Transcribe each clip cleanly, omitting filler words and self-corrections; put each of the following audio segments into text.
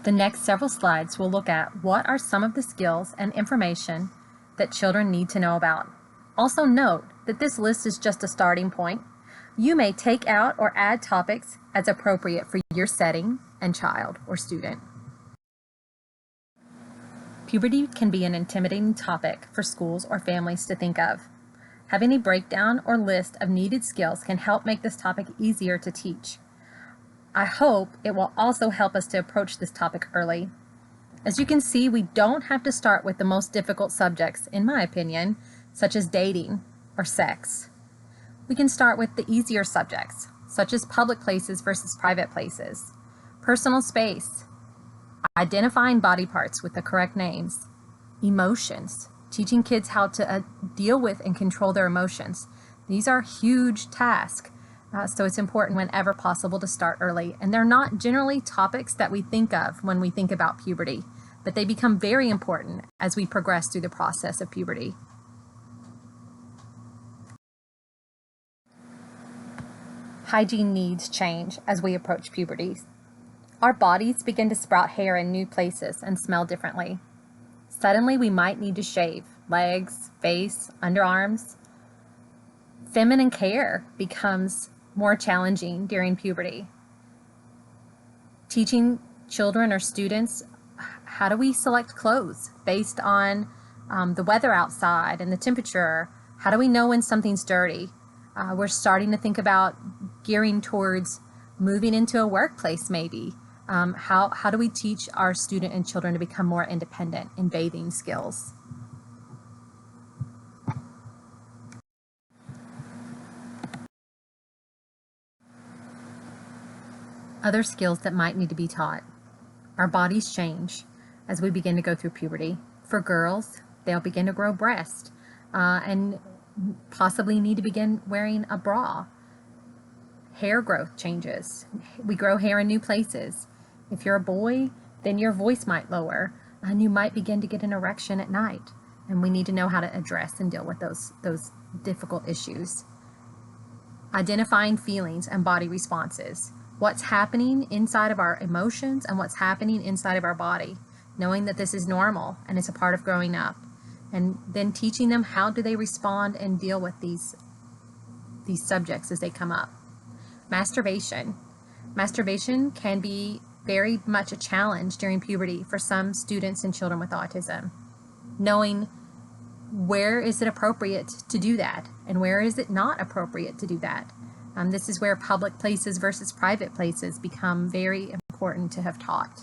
The next several slides will look at what are some of the skills and information that children need to know about. Also note that this list is just a starting point. You may take out or add topics as appropriate for your setting and child or student. Puberty can be an intimidating topic for schools or families to think of. Having a breakdown or list of needed skills can help make this topic easier to teach. I hope it will also help us to approach this topic early. As you can see, we don't have to start with the most difficult subjects, in my opinion, such as dating or sex. We can start with the easier subjects, such as public places versus private places, personal space, identifying body parts with the correct names, emotions, teaching kids how to deal with and control their emotions. These are huge tasks, so it's important whenever possible to start early. And they're not generally topics that we think of when we think about puberty, but they become very important as we progress through the process of puberty. Hygiene needs change as we approach puberty. Our bodies begin to sprout hair in new places and smell differently. Suddenly, we might need to shave legs, face, underarms. Feminine care becomes more challenging during puberty. Teaching children or students, how do we select clothes based on the weather outside and the temperature? How do we know when something's dirty? We're starting to think about gearing towards moving into a workplace maybe. How do we teach our student and children to become more independent in bathing skills? Other skills that might need to be taught. Our bodies change as we begin to go through puberty. For girls, they'll begin to grow breasts and possibly need to begin wearing a bra. Hair growth changes. We grow hair in new places. If you're a boy, then your voice might lower and you might begin to get an erection at night. And we need to know how to address and deal with those difficult issues. Identifying feelings and body responses. What's happening inside of our emotions and what's happening inside of our body. Knowing that this is normal and it's a part of growing up. And then teaching them how do they respond and deal with these subjects as they come up. Masturbation. Masturbation can be very much a challenge during puberty for some students and children with autism. Knowing where is it appropriate to do that and where is it not appropriate to do that. This is where public places versus private places become very important to have taught.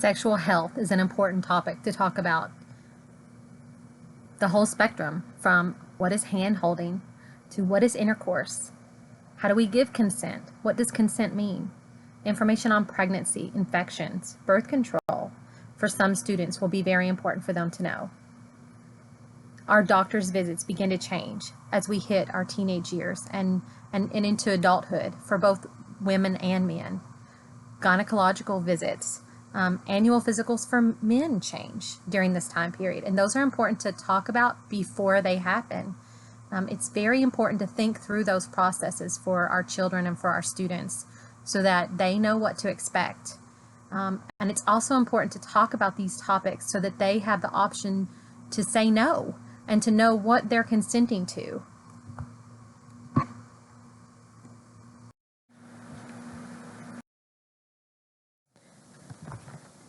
Sexual health is an important topic to talk about. The whole spectrum from what is hand holding to what is intercourse. How do we give consent? What does consent mean? Information on pregnancy, infections, birth control for some students will be very important for them to know. Our doctor's visits begin to change as we hit our teenage years and into adulthood for both women and men. Gynecological visits. Annual physicals for men change during this time period, and those are important to talk about before they happen. It's very important to think through those processes for our children and for our students so that they know what to expect. And it's also important to talk about these topics so that they have the option to say no and to know what they're consenting to.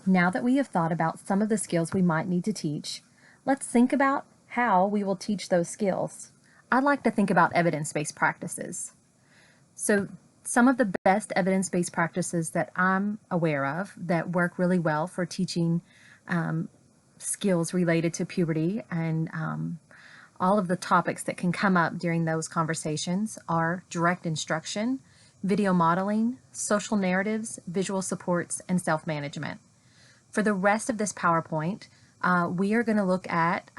Now that we have thought about some of the skills we might need to teach, let's think about how we will teach those skills. I'd like to think about evidence-based practices. So some of the best evidence-based practices that I'm aware of that work really well for teaching skills related to puberty and all of the topics that can come up during those conversations are direct instruction, video modeling, social narratives, visual supports, and self-management. For the rest of this PowerPoint, we are going to look at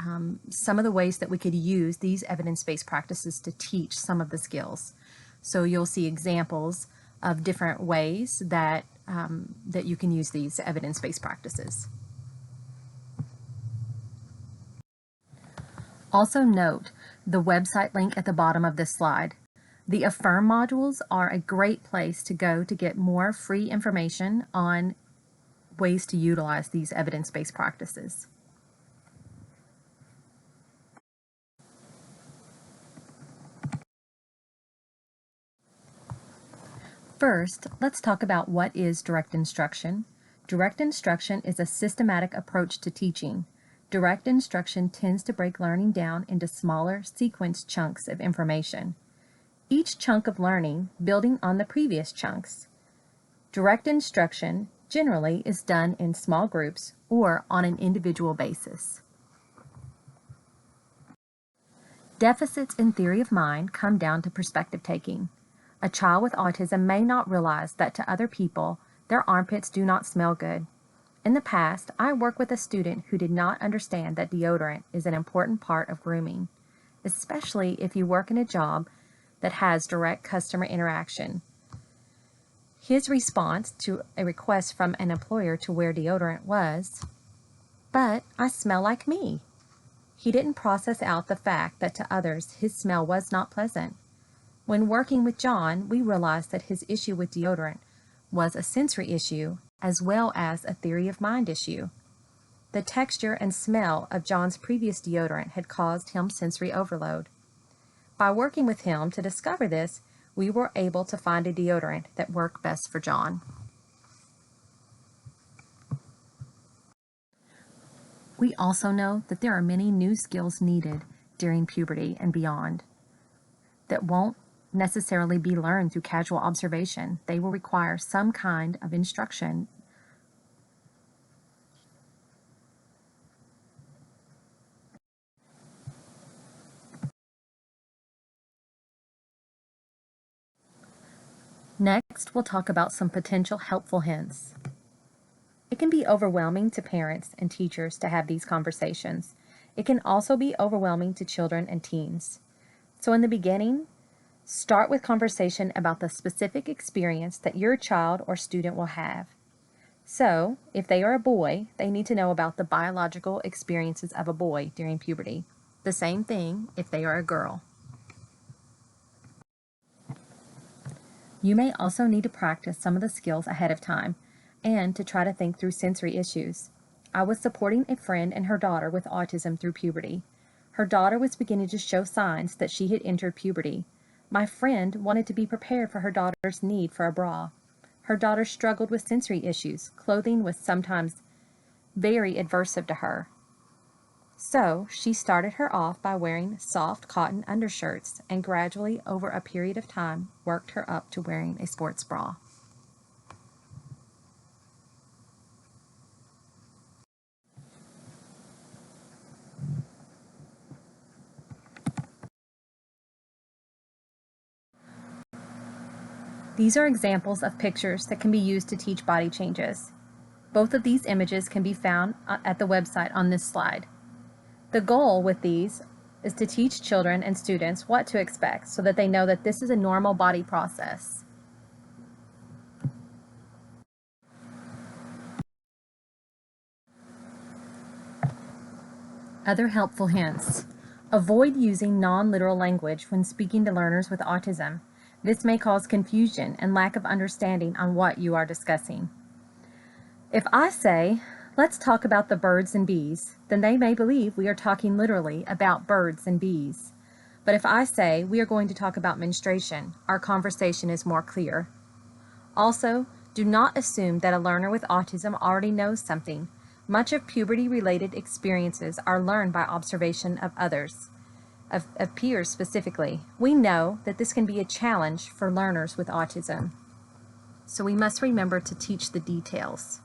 some of the ways that we could use these evidence-based practices to teach some of the skills. So you'll see examples of different ways that you can use these evidence-based practices. Also note the website link at the bottom of this slide. The Affirm modules are a great place to go to get more free information on ways to utilize these evidence-based practices. First, let's talk about what is direct instruction. Direct instruction is a systematic approach to teaching. Direct instruction tends to break learning down into smaller, sequenced chunks of information, each chunk of learning building on the previous chunks. Direct instruction generally is done in small groups or on an individual basis. Deficits in theory of mind come down to perspective taking. A child with autism may not realize that to other people, their armpits do not smell good. In the past, I worked with a student who did not understand that deodorant is an important part of grooming, especially if you work in a job that has direct customer interaction. His response to a request from an employer to wear deodorant was, "But I smell like me." He didn't process out the fact that to others his smell was not pleasant. When working with John, we realized that his issue with deodorant was a sensory issue as well as a theory of mind issue. The texture and smell of John's previous deodorant had caused him sensory overload. By working with him to discover this, we were able to find a deodorant that worked best for John. We also know that there are many new skills needed during puberty and beyond that won't necessarily be learned through casual observation. They will require some kind of instruction. Next, we'll talk about some potential helpful hints. It can be overwhelming to parents and teachers to have these conversations. It can also be overwhelming to children and teens. So in the beginning, start with conversation about the specific experience that your child or student will have. So, if they are a boy, they need to know about the biological experiences of a boy during puberty. The same thing if they are a girl. You may also need to practice some of the skills ahead of time and to try to think through sensory issues. I was supporting a friend and her daughter with autism through puberty. Her daughter was beginning to show signs that she had entered puberty. My friend wanted to be prepared for her daughter's need for a bra. Her daughter struggled with sensory issues. Clothing was sometimes very aversive to her. So she started her off by wearing soft cotton undershirts and gradually, over a period of time, worked her up to wearing a sports bra. These are examples of pictures that can be used to teach body changes. Both of these images can be found at the website on this slide. The goal with these is to teach children and students what to expect so that they know that this is a normal body process. Other helpful hints. Avoid using non-literal language when speaking to learners with autism. This may cause confusion and lack of understanding on what you are discussing. If I say, "Let's talk about the birds and bees," then they may believe we are talking literally about birds and bees. But if I say we are going to talk about menstruation, our conversation is more clear. Also, do not assume that a learner with autism already knows something. Much of puberty-related experiences are learned by observation of others, of peers specifically. We know that this can be a challenge for learners with autism. So we must remember to teach the details.